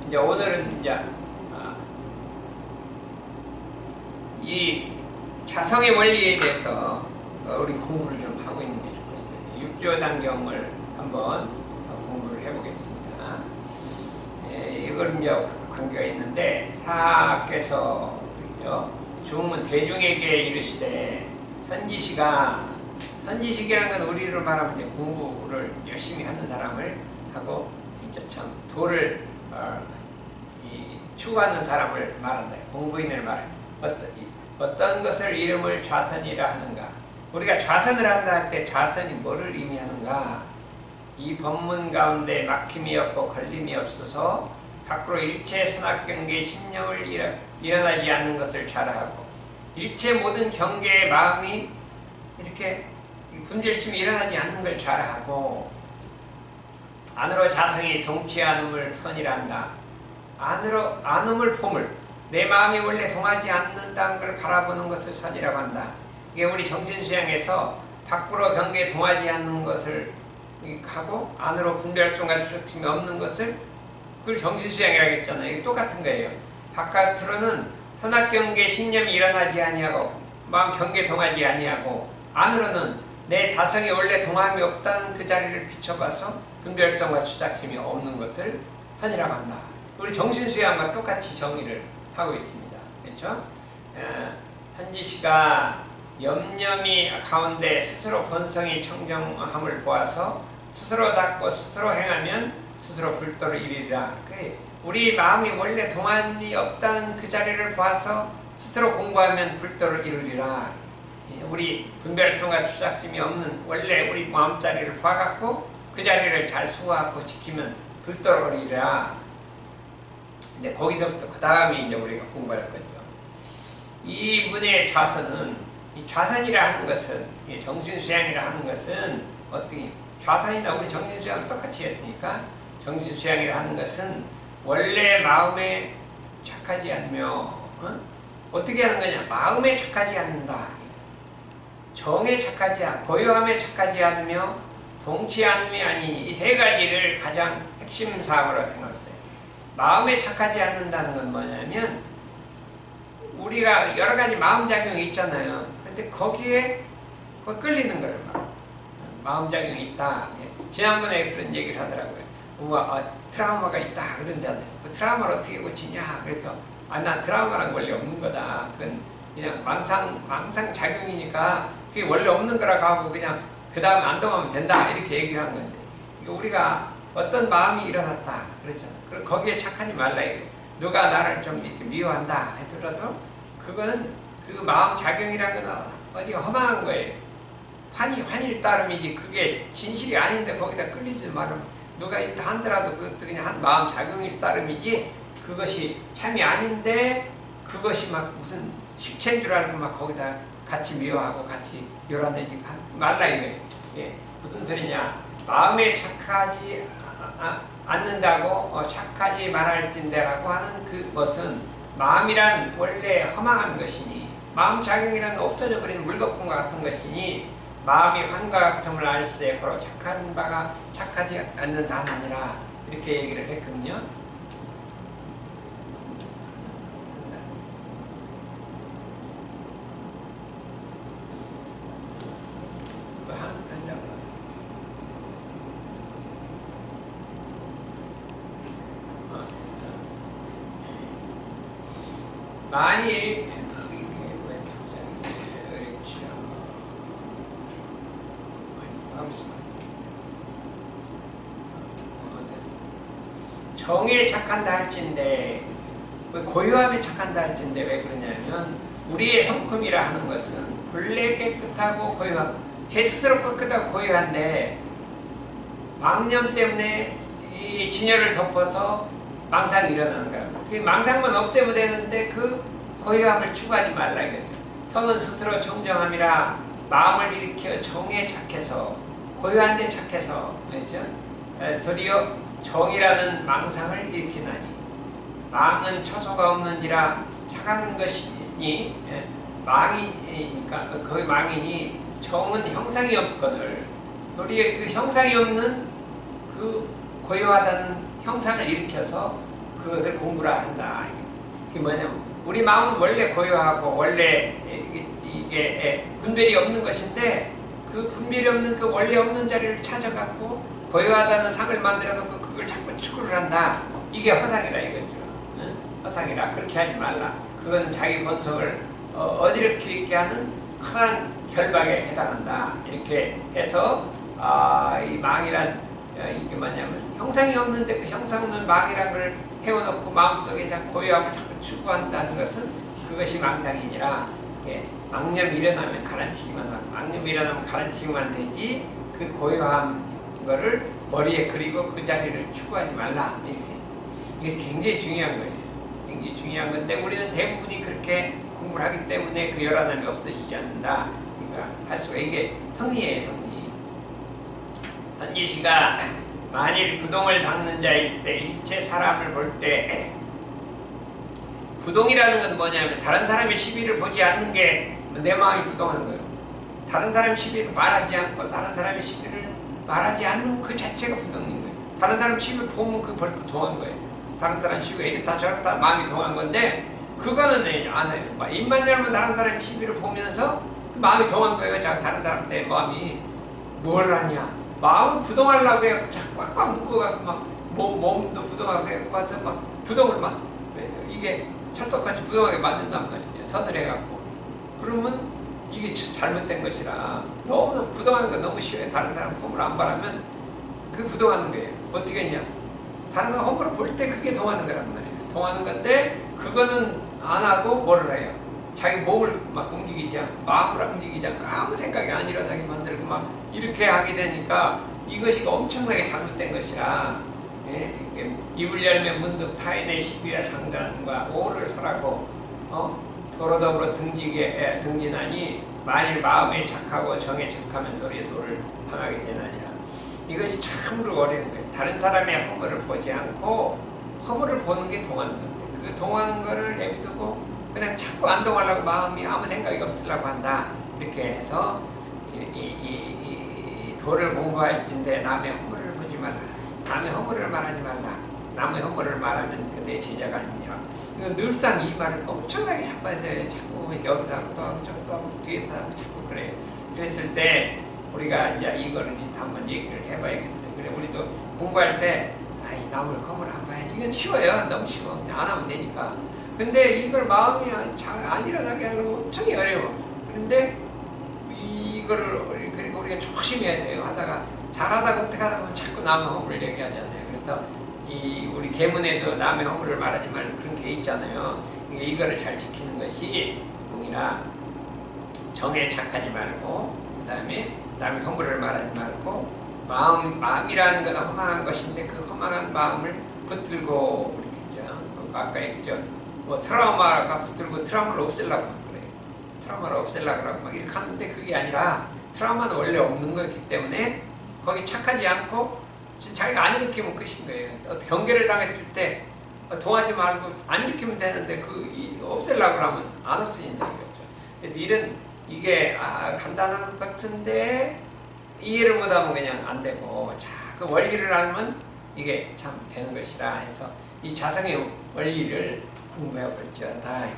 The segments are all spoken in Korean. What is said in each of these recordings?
이제 오늘은 이제 이 자성의 원리에 대해서 우리 공부를 좀 하고 있는 게 좋겠어요. 육조단경을 한번 공부를 해보겠습니다. 이걸 이제 관계가 있는데 사께서 그렇죠? 중문 대중에게 이르시되 선지식이라는 건 우리로 말하면 이제 공부를 열심히 하는 사람을 하고 이제 참 도를 추구하는 사람을 말한다. 공부인을 말해. 어떤 것을 이름을 좌선이라 하는가? 우리가 좌선을 한다 할 때 좌선이 뭐를 의미하는가? 이 법문 가운데 막힘이 없고 걸림이 없어서 밖으로 일체 선악경계 신념을 일어나지 않는 것을 잘하고 일체 모든 경계의 마음이 이렇게 분별심이 일어나지 않는 걸 잘하고 안으로 자성이 동치 않음을 선이라 한다. 안음을 폼을 내 마음이 원래 동하지 않는다는 걸 바라보는 것을 선이라고 한다. 이게 우리 정신수양에서 밖으로 경계에 동하지 않는 것을 하고 안으로 분별성과 추적심이 없는 것을 그걸 정신수양이라고 했잖아요. 이게 똑같은 거예요. 바깥으로는 선악경계 신념이 일어나지 아니하고 마음 경계에 동하지 아니하고 안으로는 내 자성이 원래 동함이 없다는 그 자리를 비춰봐서 분별성과 추적심이 없는 것을 선이라고 한다. 우리 정신수양과 똑같이 정의를 하고 있습니다. 그렇죠? 선지시가 염념이 가운데 스스로 본성이 청정함을 보아서 스스로 닦고 스스로 행하면 스스로 불도를 이르리라. 우리 마음이 원래 동함이 없다는 그 자리를 보아서 스스로 공부하면 불도를 이루리라. 우리 분별성과 추적심이 없는 원래 우리 마음자리를 봐갖고 그 자리를 잘 소화하고 지키면 불도를 이루리라. 근데 거기서부터 그 다음에 이제 우리가 공부할 거죠. 이 문의 좌선은, 이 좌선이라 하는 것은, 이 정신수양이라 하는 것은 어떻게 좌선이나 우리 정신수양을 똑같이 했으니까 정신수양이라 하는 것은 원래 마음에 착하지 않으며 어떻게 하는 거냐? 마음에 착하지 않는다. 정에 착하지 않고 고요함에 착하지 않으며 동치 않음이 아니니 이 세 가지를 가장 핵심 사항으로 생각했어요. 마음에 착하지 않는다는 건 뭐냐면 우리가 여러 가지 마음작용이 있잖아요. 근데 거기에 끌리는 거예요. 마음작용이 있다. 지난번에 그런 얘기를 하더라고요. 트라우마가 있다 그러잖아요. 그 트라우마를 어떻게 고치냐? 그래서 난 트라우마란 원래 없는 거다. 그건 그냥 망상 작용이니까 그게 원래 없는 거라고 하고 그냥 그 다음에 안동하면 된다 이렇게 얘기를 한 건데 우리가 어떤 마음이 일어났다 그랬잖아. 그럼 거기에 착하지 말라 이게. 누가 나를 좀 이렇게 미워한다 하더라도 그거는 그 마음 작용이란 건 어디가 허망한 거예요. 환일 따름이지 그게 진실이 아닌데 거기다 끌리지 말으면 누가 있다 한더라도 그것도 그냥 한 마음 작용일 따름이지 그것이 참이 아닌데 그것이 막 무슨 식체인 줄 알고 막 거기다 같이 미워하고 같이 요란해지고 말라 이거예요. 예, 무슨 소리냐? 마음에 착하지 않는다고 착하지 말할진대라고 하는 그것은 마음이란 원래 허망한 것이니 마음작용이란 없어져 버리는 물거품과 같은 것이니 마음이 환과 같음을 알세 고로 착한 바가 착하지 않는다는 아니라 이렇게 얘기를 했거든요. 만일 정에 착한다 할진데 고요함에 착한다 할진데 왜 그러냐면 우리의 성품이라 하는 것은 본래 깨끗하고 고요함 제 스스로 깨끗하고 고요한데 망념 때문에 이 진열을 덮어서 망상이 일어나는 거야. 그 망상만 없애면 되는데 그 고요함을 추구하지 말라 이거죠. 성은 스스로 정정함이라 마음을 일으켜 정에 착해서 고요한 데 착해서 그렇죠? 도리어 정이라는 망상을 일으키나니 망은 처소가 없는지라 착한 것이니 망이니까 거기 망이니 정은 형상이 없거늘 도리어 그 형상이 없는 그 고요하다는 형상을 일으켜서 그것을 공부를 한다. 그게 뭐냐면 우리 마음은 원래 고요하고 원래 이게 분별이 없는 것인데 그 분별이 없는 그 원래 없는 자리를 찾아갖고 고요하다는 상을 만들어 놓고 그걸 자꾸 추구를 한다. 이게 허상이라 이거죠. 응? 허상이라. 그렇게 하지 말라. 그거는 자기 본성을 어지럽게 있게 하는 큰 결박에 해당한다. 이렇게 해서 이 망이란 이게 뭐냐면 형상이 없는데 그 형상 없는 망이란 걸 태워놓고 마음속에 자꾸 고요함을 자꾸 추구한다는 것은 그것이 망상이니라. 망념이 일어나면 가라앉히기만 하고 망념이 일어나면 가라앉히기만 되지 그 고요한 거를 머리에 그리고 그 자리를 추구하지 말라. 이렇게 했어요. 이게 굉장히 중요한 거예요. 굉장히 중요한 건데 우리는 대부분이 그렇게 공부를 하기 때문에 그 열화남이 없어지지 않는다. 그러니까 할 수가 이게 성리예요. 성리. 선지시가 만일 부동을 닦는 자일 때 일체 사람을 볼 때 부동이라는 건 뭐냐면 다른 사람의 시비를 보지 않는 게 내 마음이 부동하는 거예요. 다른 사람의 시비를 말하지 않고 다른 사람의 시비를 말하지 않는 그 자체가 부동인 거예요. 다른 사람 시비를 보면 그 벌써 동한 거예요. 다른 사람 시비가 이렇다 저렇다 마음이 동한 건데 그거는 안 해요. 입만 열면 다른 사람의 시비를 보면서 그 마음이 동한 거예요. 다른 사람한테 마음이 뭘 하냐. 마음은 부동하려고 해요. 자꾸 꽉꽉 묶어갖고 막 몸도 부동하고 해갖고 막 부동을 막 이게 철석같이 부동하게 만든단 말이죠. 선을 해갖고. 그러면 이게 잘못된 것이라 너무 부동하는 건 너무 쉬워요. 다른 사람 허물을 안 바라면 그 부동하는 거예요. 어떻게 했냐. 다른 사람 허물을 볼 때 그게 동하는 거란 말이에요. 동하는 건데 그거는 안 하고 뭐를 해요. 자기 몸을 막 움직이지 않고 마음을 움직이지 않고 아무 생각이 안 일어나게 만들고 막 이렇게 하게 되니까 이것이 엄청나게 잘못된 것이라 이렇게 입을 열면 문득 타인의 시비와 상관과 오를 설하고 도로더불어 등진하니 만일 마음에 착하고 정에 착하면 도리에 도를 당하게 되나니라. 이것이 참으로 어려운 거예요. 다른 사람의 허물을 보지 않고 허물을 보는 게 동하는 건데 그 동하는 거를 내비두고 그냥 자꾸 안 동하려고 마음이 아무 생각이 없으려고 한다. 이렇게 해서 이 도를 공부할진데 남의 허물을 보지 말라. 남의 허물을 말하지 말라. 남의 허물을 말하면 그 내 제자가 아니냐. 늘상 이 말을 엄청나게 자꾸 해서 자꾸 여기서 하고 또 하고 저기 또 하고 뒤에서 하고 자꾸 그래요. 그랬을 때 우리가 이제 이거를 한번 얘기를 해봐야겠어요. 그래 우리도 공부할 때 남의 허물을 안 봐야지. 이건 쉬워요. 너무 쉬워. 그냥 안 하면 되니까. 근데 이걸 마음이 안 일어나게 하려면 엄청 어려워. 그런데 이거를 그리고 우리가 조심해야 돼요. 하다가 잘하다가 어떻게 하다 보면 자꾸 남의 허물을 얘기하잖아요. 그래서 우리 계문에도 남의 허물을 말하지 말고 그런 게 있잖아요. 이거를 잘 지키는 것이 공이라 정에 착하지 말고 그 다음에 남의 허물을 말하지 말고 마음이라는 건 허망한 것인데 그 허망한 마음을 붙들고 그랬죠. 아까 얘기했죠. 뭐 트라우마가 붙들고 트라우마를 없애려고 그래요. 트라우마를 없애려고 그러고 막 이렇게 하는데 그게 아니라 트라우마는 원래 없는 거기 때문에 거기 착하지 않고 자기가 안 일으키면 끝인 거예요. 경계를 당했을 때 동하지 말고 안 일으키면 되는데 없애려고 그러면 안 없어진다 이거죠. 그래서 이게 간단한 것 같은데 이해를 못하면 그냥 안 되고 그 원리를 알면 이게 참 되는 것이라 해서 이 자성의 원리를 공부해 볼지어다.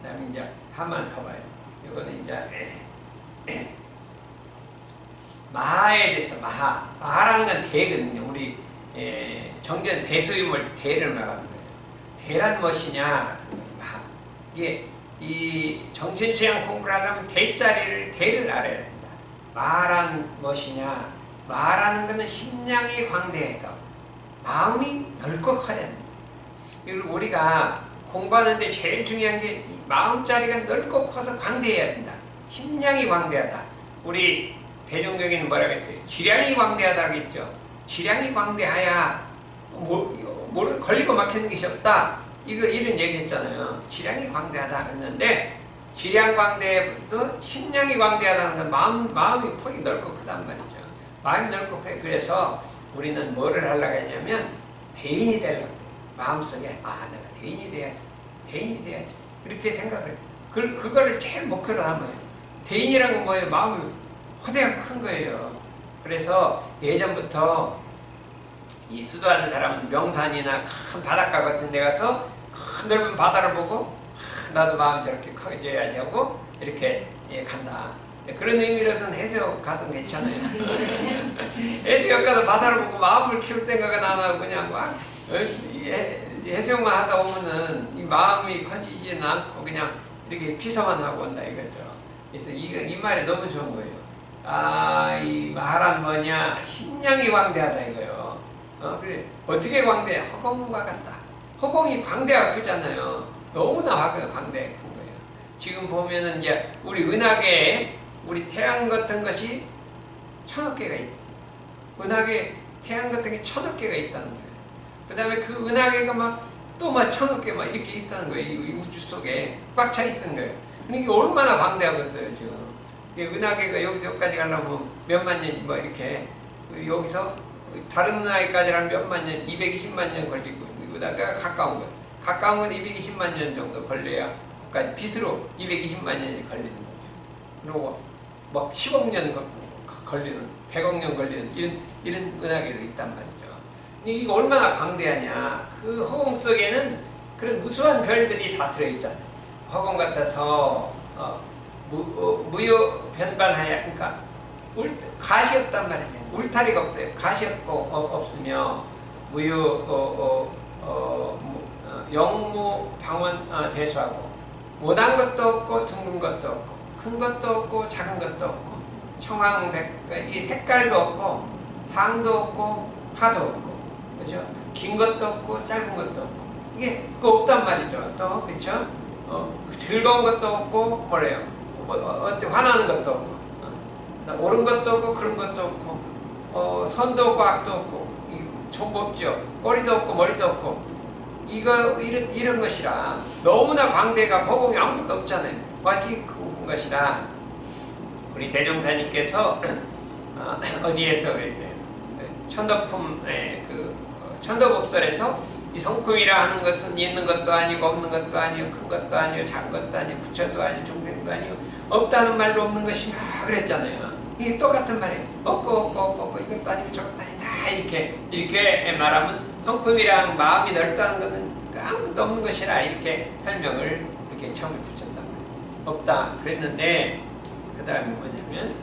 그 다음에 이제 한만 더 봐요. 이거는 이제 마하에 대해서 마하라는 건 대거든요. 우리 정전 대소유물 대를 말하는 거예요. 대란 무엇이냐? 마하. 이게 이 정신수양 공부를 하려면 대를 알아야 됩니다. 마하란 무엇이냐? 마하라는 것은 심량이 광대해서 마음이 넓고 커야 됩니다. 그리고 우리가 공부하는데 제일 중요한 게 마음자리가 넓고 커서 광대해야 된다. 심량이 광대하다. 우리 대종경에는 뭐라고 했어요? 지량이 광대하다고 했죠. 지량이 광대하야 걸리고 막히는 것이 없다. 이런 얘기 했잖아요. 지량이 광대하다 그랬는데 지량 광대도 심량이 광대하다는 건 마음이 폭이 넓고 크단 말이죠. 마음이 넓고 크게 그래서 우리는 뭐를 하려고 했냐면 대인이 되려고 마음속에 내가 대인이 돼야지 이렇게 생각을 해요. 그거를 제일 목표로 하는 거예요. 대인이라는 건 뭐예요? 마음이 호대가 큰 거예요. 그래서 예전부터 이 수도하는 사람은 명산이나 큰 바닷가 같은 데 가서 큰 넓은 바다를 보고 나도 마음 저렇게 커져야지 하고 이렇게 간다. 그런 의미로는 해수욕 가도 괜찮아요. 해수욕 가서 바다를 보고 마음을 키울 생각은 안 하고 그냥 막 해수욕만 하다 보면은 이 마음이 커지지는 않고 그냥 이렇게 피서만 하고 온다 이거죠. 그래서 이 말이 너무 좋은 거예요. 이 말은 뭐냐? 심령이 광대하다 이거요. 그래 어떻게 광대? 허공과 같다. 허공이 광대가 크잖아요. 너무나 광대가 큰 거예요. 지금 보면은 이제 우리 은하계에 우리 태양 같은 것이 1000억 개가 있다. 은하계 태양 같은 게 1000억 개가 있다는 거예요. 그 다음에 그 은하계가 또 1000억 개 이렇게 있다는 거예요. 이 우주 속에 꽉 차 있는 거예요. 그러니까 얼마나 광대하겠어요 지금. 은하계가 여기서 여기까지 가려면 몇만 년 이렇게 여기서 다른 은하계까지는 몇만 년, 220만 년 걸리고 은하계가 가까운 거예요. 가까운 건 220만 년 정도 걸려야 거기까지 빛으로 220만 년이 걸리는 거예요. 그리고 10억 년 걸리는, 100억 년 걸리는 이런 은하계도 있단 말이죠. 이게 얼마나 광대하냐. 그 허공 속에는 그런 무수한 별들이 다 들어있잖아요. 허공 같아서 무효변반하야, 그러니까 가시 없단 말이죠. 울타리가 없어요. 가시 없으며 영무방원 대수하고 못한 것도 없고 둥근 것도 없고 큰 것도 없고 작은 것도 없고 청황백 이 색깔도 없고 상도 없고 하도 없고 그죠? 긴 것도 없고 짧은 것도 없고 이게 그거 없단 말이죠. 또 그렇죠? 즐거운 것도 없고 뭐래요? 화나는 것도 없고 옳은 것도 없고 그런 것도 없고 선도 없고 악도 없고 전부 없죠. 꼬리도 없고 머리도 없고 이런 것이라 너무나 광대가 허공에 아무것도 없잖아요. 마치 그런 것이라 우리 대종사님께서 어디에서 그랬어요? 천도품의 천도법설에서 이 성품이라 하는 것은 있는 것도 아니고 없는 것도 아니고 큰 것도 아니고 작은 것도 아니고 부처도 아니고 중생도 아니고 없다는 말로 없는 것이며 그랬잖아요. 이게 똑같은 말이에요. 없고 이것도 아니고 저것도 아니다 이렇게 말하면 성품이랑 마음이 넓다는 것은 아무것도 없는 것이라 이렇게 설명을 이렇게 처음에 붙였단 말이에요. 없다 그랬는데 그 다음에 뭐냐면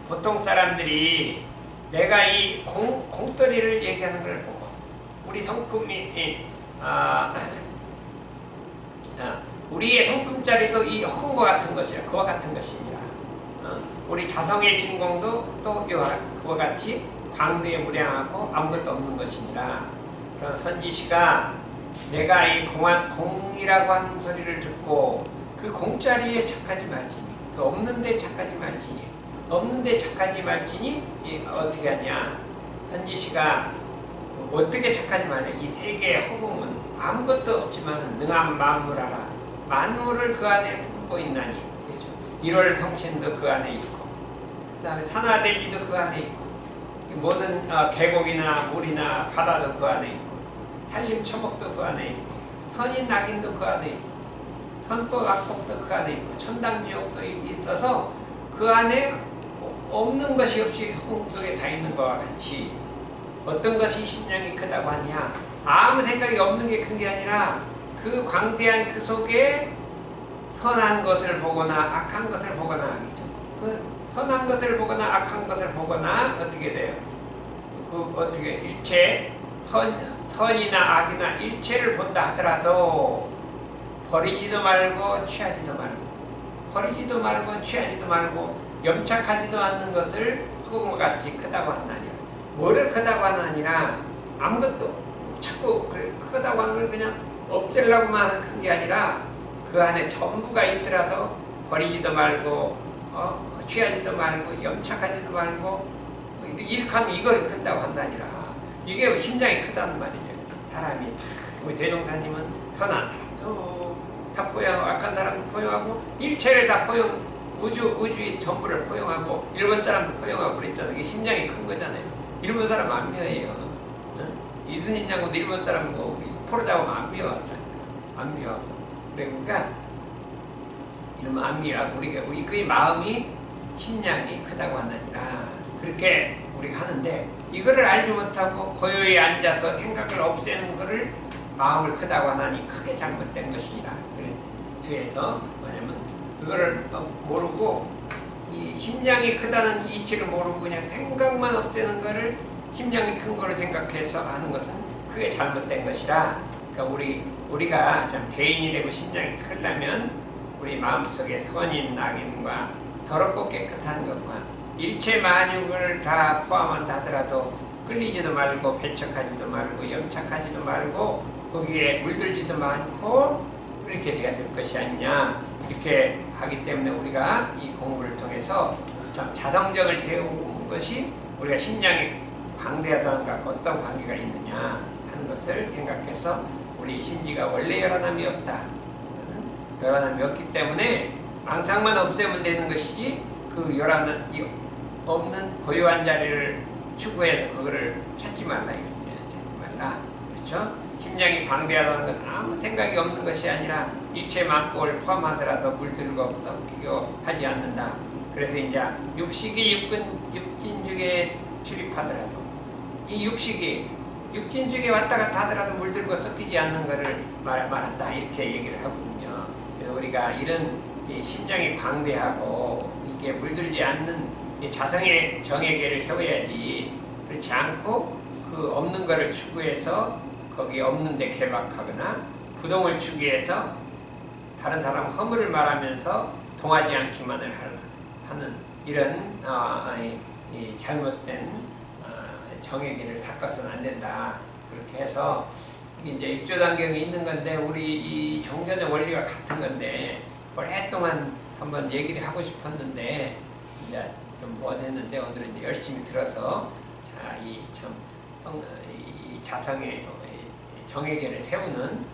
보통 사람들이 내가 이 공돌이를 얘기하는 걸 보고 우리 성품이 우리의 성품자리도 이 허공과 같은 것이라 그와 같은 것이니라 우리 자성의 진공도 또 그와 같이 광대에 무량하고 아무것도 없는 것이니라. 그런 선지시가 내가 이 공이라고 하는 소리를 듣고 그 공자리에 착하지 말지니 그 없는데 착하지 말지니 없는데 착하지 말지니 어떻게 하냐. 선지시가 어떻게 착하지 말냐. 이 세계의 허공은 아무것도 없지만 능한 만물하라. 만물을 그 안에 품고 있나니 그렇죠? 1월 성신도 그 안에 있고 그 다음에 산하대지도 그 안에 있고 모든 계곡이나 물이나 바다도 그 안에 있고 산림초목도 그 안에 있고 선인 낙인도 그 안에 있고 선법 악법도 그 안에 있고 천당지옥도 있어서 그 안에 없는 것이 없이 허공 속에 다 있는 것과 같이 어떤 것이 심량이 크다고 하냐. 아무 생각이 없는 게 큰 게 아니라 그 광대한 그 속에 선한 것을 보거나 악한 것을 보거나 하겠죠. 그 선한 것을 보거나 악한 것을 보거나 어떻게 돼요? 어떻게 일체 선이나 악이나 일체를 본다 하더라도 버리지도 말고 취하지도 말고 염착하지도 않는 것을 허공과 같이 크다고 한다니라. 뭐를 크다고 하느니라 아무것도 자꾸 크다고 하는 걸 그냥 없애려고만 하는 큰 게 아니라 그 안에 전부가 있더라도 버리지도 말고 취하지도 말고 염착하지도 말고 이렇게 하면 이걸 큰다고 한다니라. 이게 심장이 크다는 말이죠. 사람이 우리 대종사님은 선한 사람도 다 포용하고 악한 사람도 포용하고 일체를 다 우주의 전부를 포용하고 일본 사람도 포용하고 그랬잖아요. 이게 심장이 큰 거잖아요. 일본 사람 안 미워해요. 이순신 장군도 일본 사람 포로 잡으면 안 미워하고 그러니까 일본 안 미워하고 우리 그 마음이 심량이 크다고 하느니라. 그렇게 우리가 하는데 이거를 알지 못하고 고요히 앉아서 생각을 없애는 거를 마음을 크다고 하나니 크게 잘못된 것이니라. 그래서 뒤에서 뭐냐면 그거를 모르고 이 심장이 크다는 이치를 모르고 그냥 생각만 없애는 거를 심장이 큰 거로 생각해서 하는 것은 크게 잘못된 것이라. 그러니까 우리가 참 대인이 되고 심장이 크려면 우리 마음속에 선인 낙인과 더럽고 깨끗한 것과 일체 만육을 다 포함한다 하더라도 끌리지도 말고 배척하지도 말고 염착하지도 말고 거기에 물들지도 않고 이렇게 돼야 될 것이 아니냐. 이렇게 하기 때문에 우리가 이 공부를 통해서 참 자성정을 세우는 것이 우리가 심장이 광대하다는 것과 어떤 관계가 있느냐 하는 것을 생각해서 우리 심지가 원래 열한함이 없다. 열한함이 없기 때문에 망상만 없애면 되는 것이지 그 열한함이 없는 고요한 자리를 추구해서 그거를 찾지 말라 이거죠. 찾지 말라. 그렇죠? 심장이 방대하다는 건 아무 생각이 없는 것이 아니라 일체 만법을 포함하더라도 물들고 섞이고 하지 않는다. 그래서 이제 육식이 육진중에 출입하더라도 이 육식이 육진중에 왔다 갔다 하더라도 물들고 섞이지 않는 것을 말한다. 이렇게 얘기를 하거든요. 그래서 우리가 이런 이 심장이 광대하고 이게 물들지 않는 이 자성의 정의계를 세워야지. 그렇지 않고 그 없는 것을 추구해서 거기 없는 데 개박하거나 부동을 추구해서 다른 사람 허물을 말하면서 동하지 않기만을 하는 이런 이 잘못된 정의계를 닦아서는 안 된다. 그렇게 해서 이제 입조단경이 있는 건데 우리 이 정전의 원리와 같은 건데 오랫동안 한번 얘기를 하고 싶었는데 이제 좀 못했는데 오늘은 이제 열심히 들어서 자, 이 자성의 정의계를 세우는